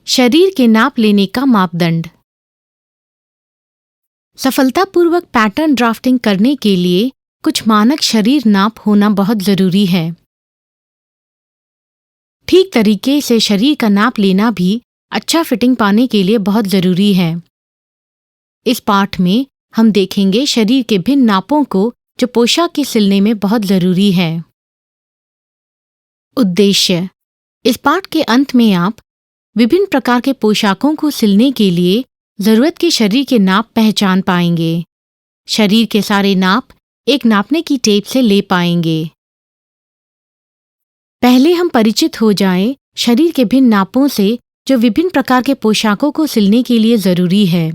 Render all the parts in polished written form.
शरीर के नाप लेने का मापदंड। सफलतापूर्वक पैटर्न ड्राफ्टिंग करने के लिए कुछ मानक शरीर नाप होना बहुत जरूरी है। ठीक तरीके से शरीर का नाप लेना भी अच्छा फिटिंग पाने के लिए बहुत जरूरी है। इस पाठ में हम देखेंगे शरीर के भिन्न नापों को जो पोशाक के सिलने में बहुत जरूरी है। उद्देश्य: इस पाठ के अंत में आप विभिन्न प्रकार के पोशाकों को सिलने के लिए जरूरत के शरीर के नाप पहचान पाएंगे। शरीर के सारे नाप एक नापने की टेप से ले पाएंगे। पहले हम परिचित हो जाएं शरीर के भिन्न नापों से जो विभिन्न प्रकार के पोशाकों को सिलने के लिए जरूरी है।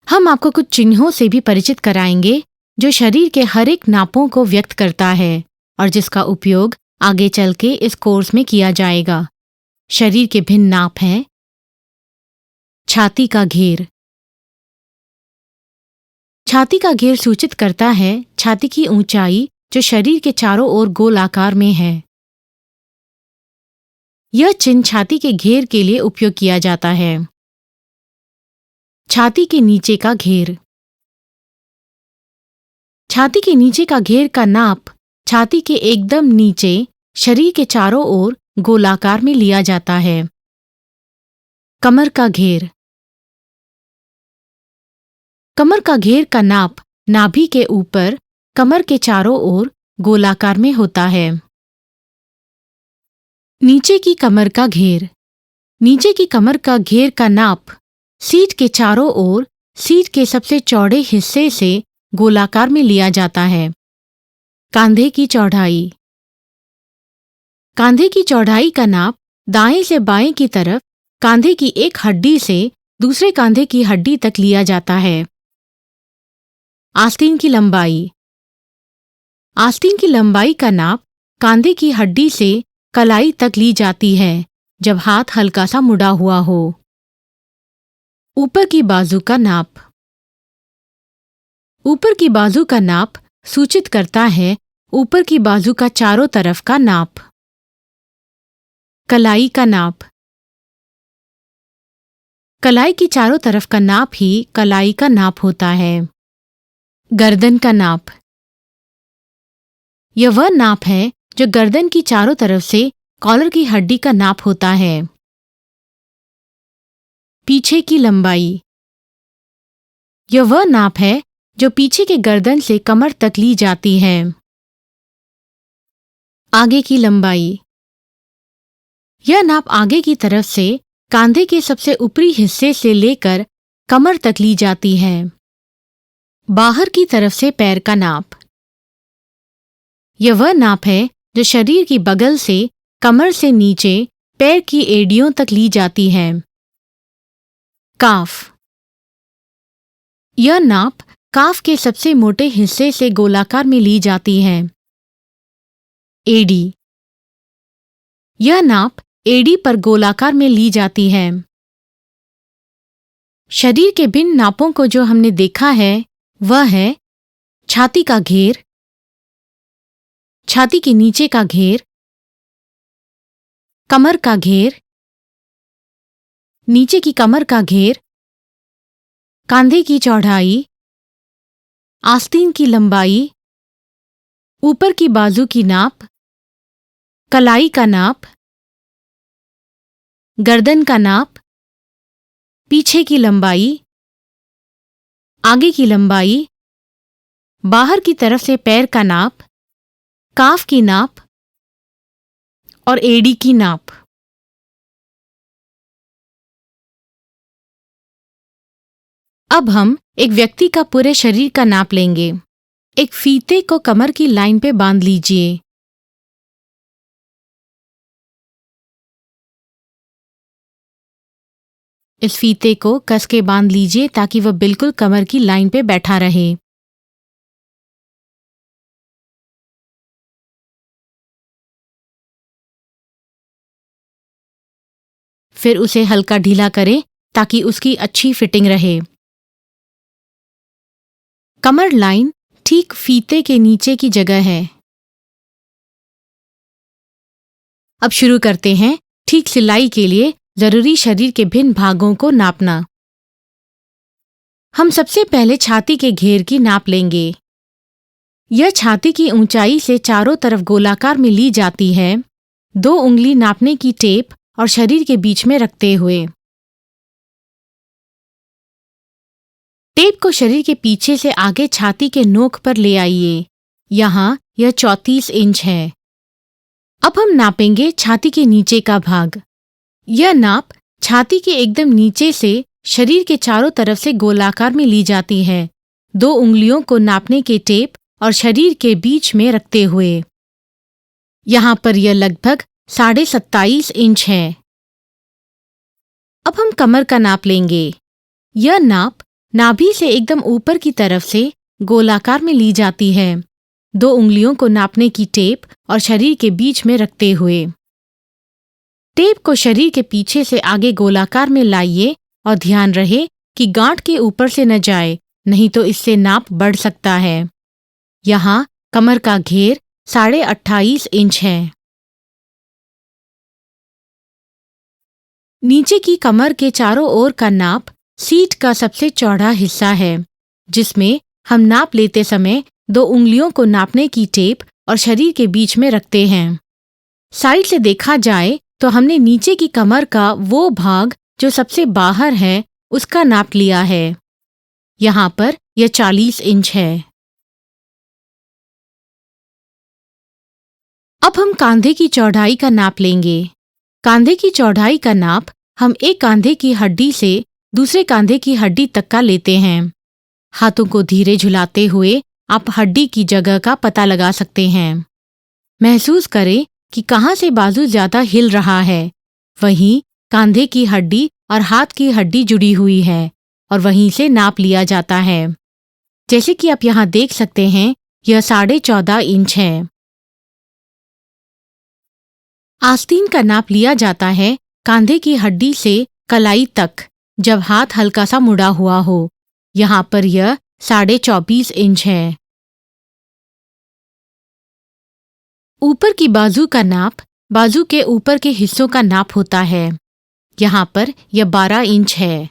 हम आपको कुछ चिन्हों से भी परिचित कराएंगे जो शरीर के हर एक नापों को व्यक्त करता है और जिसका उपयोग आगे चल के इस कोर्स में किया जाएगा। शरीर के भिन्न नाप हैं: छाती का घेर। छाती का घेर सूचित करता है छाती की ऊंचाई जो शरीर के चारों ओर गोल आकार में है। यह चिन्ह छाती के घेर के लिए उपयोग किया जाता है। छाती के नीचे का घेर। छाती के नीचे का घेर का नाप छाती के एकदम नीचे शरीर के चारों ओर गोलाकार में लिया जाता है। कमर का घेर। कमर का घेर का नाप नाभि के ऊपर कमर के चारों ओर गोलाकार में होता है। नीचे की कमर का घेर। नीचे की कमर का घेर का नाप सीट के चारों ओर सीट के सबसे चौड़े हिस्से से गोलाकार में लिया जाता है। कांधे की चौड़ाई। कांधे की चौड़ाई का नाप दाएं से बाएं की तरफ कांधे की एक हड्डी से दूसरे कांधे की हड्डी तक लिया जाता है। आस्तीन की लंबाई। आस्तीन की लंबाई का नाप कांधे की हड्डी से कलाई तक ली जाती है जब हाथ हल्का सा मुड़ा हुआ हो। ऊपर की बाजू का नाप। ऊपर की बाजू का नाप सूचित करता है ऊपर की बाजू का चारों तरफ का नाप। कलाई का नाप। कलाई की चारों तरफ का नाप ही कलाई का नाप होता है। गर्दन का नाप। यह वह नाप है जो गर्दन की चारों तरफ से कॉलर की हड्डी का नाप होता है। पीछे की लंबाई। यह वह नाप है जो पीछे के गर्दन से कमर तक ली जाती है। आगे की लंबाई। यह नाप आगे की तरफ से कांधे के सबसे ऊपरी हिस्से से लेकर कमर तक ली जाती है। बाहर की तरफ से पैर का नाप। यह वह नाप है जो शरीर की बगल से कमर से नीचे पैर की एड़ियों तक ली जाती है। काफ। यह नाप काफ के सबसे मोटे हिस्से से गोलाकार में ली जाती है। एड़ी। यह नाप एड़ी पर गोलाकार में ली जाती है। शरीर के भिन्न नापों को जो हमने देखा है वह है छाती का घेर, छाती के नीचे का घेर, कमर का घेर, नीचे की कमर का घेर, कांधे की चौड़ाई, आस्तीन की लंबाई, ऊपर की बाजू की नाप, कलाई का नाप, गर्दन का नाप, पीछे की लंबाई, आगे की लंबाई, बाहर की तरफ से पैर का नाप, काफ की नाप और एड़ी की नाप। अब हम एक व्यक्ति का पूरे शरीर का नाप लेंगे। एक फीते को कमर की लाइन पे बांध लीजिए। इस फीते को कस के बांध लीजिए ताकि वह बिल्कुल कमर की लाइन पे बैठा रहे। फिर उसे हल्का ढीला करें ताकि उसकी अच्छी फिटिंग रहे। कमर लाइन ठीक फीते के नीचे की जगह है। अब शुरू करते हैं। ठीक सिलाई के लिए जरूरी शरीर के भिन्न भागों को नापना। हम सबसे पहले छाती के घेर की नाप लेंगे। यह छाती की ऊंचाई से चारों तरफ गोलाकार में ली जाती है, 2 उंगली नापने की टेप और शरीर के बीच में रखते हुए। टेप को शरीर के पीछे से आगे छाती के नोक पर ले आइए। यहाँ यह 34 इंच है। अब हम नापेंगे छाती के नीचे का भाग। यह नाप छाती के एकदम नीचे से शरीर के चारों तरफ से गोलाकार में ली जाती है, 2 उंगलियों को नापने के टेप और शरीर के बीच में रखते हुए। यहाँ पर यह लगभग 27.5 इंच है। अब हम कमर का नाप लेंगे। यह नाप नाभि से एकदम ऊपर की तरफ से गोलाकार में ली जाती है, 2 उंगलियों को नापने की टेप और शरीर के बीच में रखते हुए। टेप को शरीर के पीछे से आगे गोलाकार में लाइए और ध्यान रहे कि गांठ के ऊपर से न जाए, नहीं तो इससे नाप बढ़ सकता है। यहाँ कमर का घेर 28.5 इंच है। नीचे की कमर के चारों ओर का नाप सीट का सबसे चौड़ा हिस्सा है, जिसमें हम नाप लेते समय 2 उंगलियों को नापने की टेप और शरीर के बीच में रखते हैं। साइड से देखा जाए तो हमने नीचे की कमर का वो भाग जो सबसे बाहर है, उसका नाप लिया है। यहाँ पर यह 40 इंच है। अब हम कांधे की चौड़ाई का नाप लेंगे। कांधे की चौड़ाई का नाप हम एक कांधे की हड्डी से दूसरे कांधे की हड्डी तक का लेते हैं। हाथों को धीरे झुलाते हुए आप हड्डी की जगह का पता लगा सकते हैं। महसूस करें कि कहाँ से बाजू ज्यादा हिल रहा है। वहीं कांधे की हड्डी और हाथ की हड्डी जुड़ी हुई है और वहीं से नाप लिया जाता है। जैसे कि आप यहाँ देख सकते हैं, यह 14.5 इंच है। आस्तीन का नाप लिया जाता है कांधे की हड्डी से कलाई तक, जब हाथ हल्का सा मुड़ा हुआ हो। यहाँ पर यह 24.5 इंच है। ऊपर की बाजू का नाप बाजू के ऊपर के हिस्सों का नाप होता है। यहाँ पर यह 12 इंच है।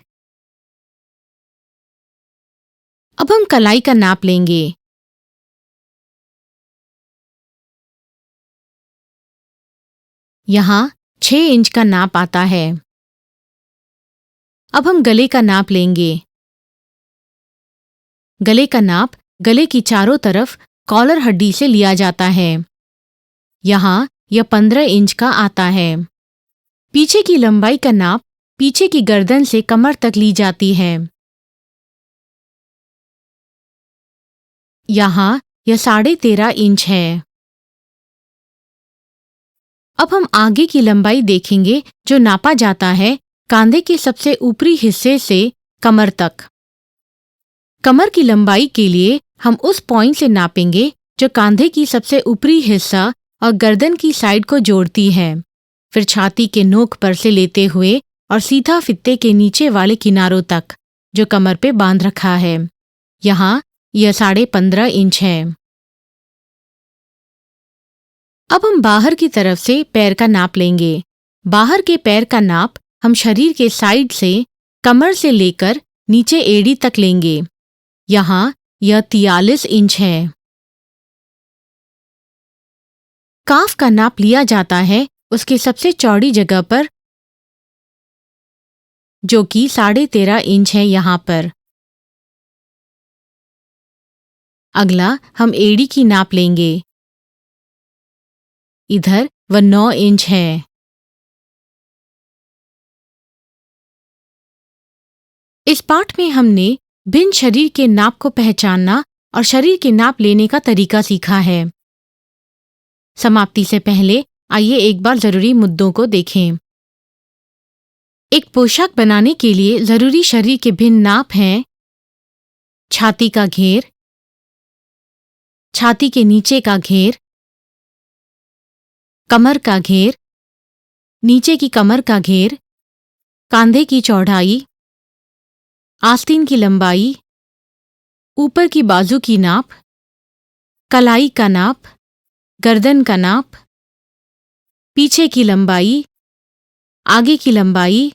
अब हम कलाई का नाप लेंगे। यहाँ 6 इंच का नाप आता है। अब हम गले का नाप लेंगे। गले का नाप गले की चारों तरफ कॉलर हड्डी से लिया जाता है। यहाँ यह 15 इंच का आता है। पीछे की लंबाई का नाप पीछे की गर्दन से कमर तक ली जाती है। यहाँ यह 13.5 इंच है। अब हम आगे की लंबाई देखेंगे, जो नापा जाता है कांधे के सबसे ऊपरी हिस्से से कमर तक। कमर की लंबाई के लिए हम उस पॉइंट से नापेंगे जो कांधे की सबसे ऊपरी हिस्सा और गर्दन की साइड को जोड़ती है। फिर छाती के नोक पर से लेते हुए और सीधा फित्ते के नीचे वाले किनारों तक, जो कमर पे बांध रखा है। यहाँ यह 15.5 इंच है। अब हम बाहर की तरफ से पैर का नाप लेंगे। बाहर के पैर का नाप हम शरीर के साइड से कमर से लेकर नीचे एड़ी तक लेंगे। यहाँ यह 43 इंच है। काफ का नाप लिया जाता है उसके सबसे चौड़ी जगह पर, जो कि 13.5 इंच है यहाँ पर। अगला हम एड़ी की नाप लेंगे। इधर वह 9 इंच है। इस पाठ में हमने भिन्न शरीर के नाप को पहचानना और शरीर के नाप लेने का तरीका सीखा है। समाप्ति से पहले आइए एक बार जरूरी मुद्दों को देखें। एक पोशाक बनाने के लिए जरूरी शरीर के भिन्न नाप हैं: छाती का घेर, छाती के नीचे का घेर, कमर का घेर, नीचे की कमर का घेर, कांधे की चौड़ाई, आस्तीन की लंबाई, ऊपर की बाजू की नाप, कलाई का नाप, गर्दन का नाप, पीछे की लंबाई, आगे की लंबाई,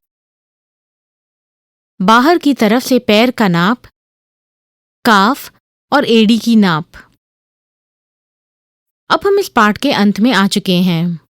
बाहर की तरफ से पैर का नाप, काफ और एड़ी की नाप। अब हम इस पाठ के अंत में आ चुके हैं।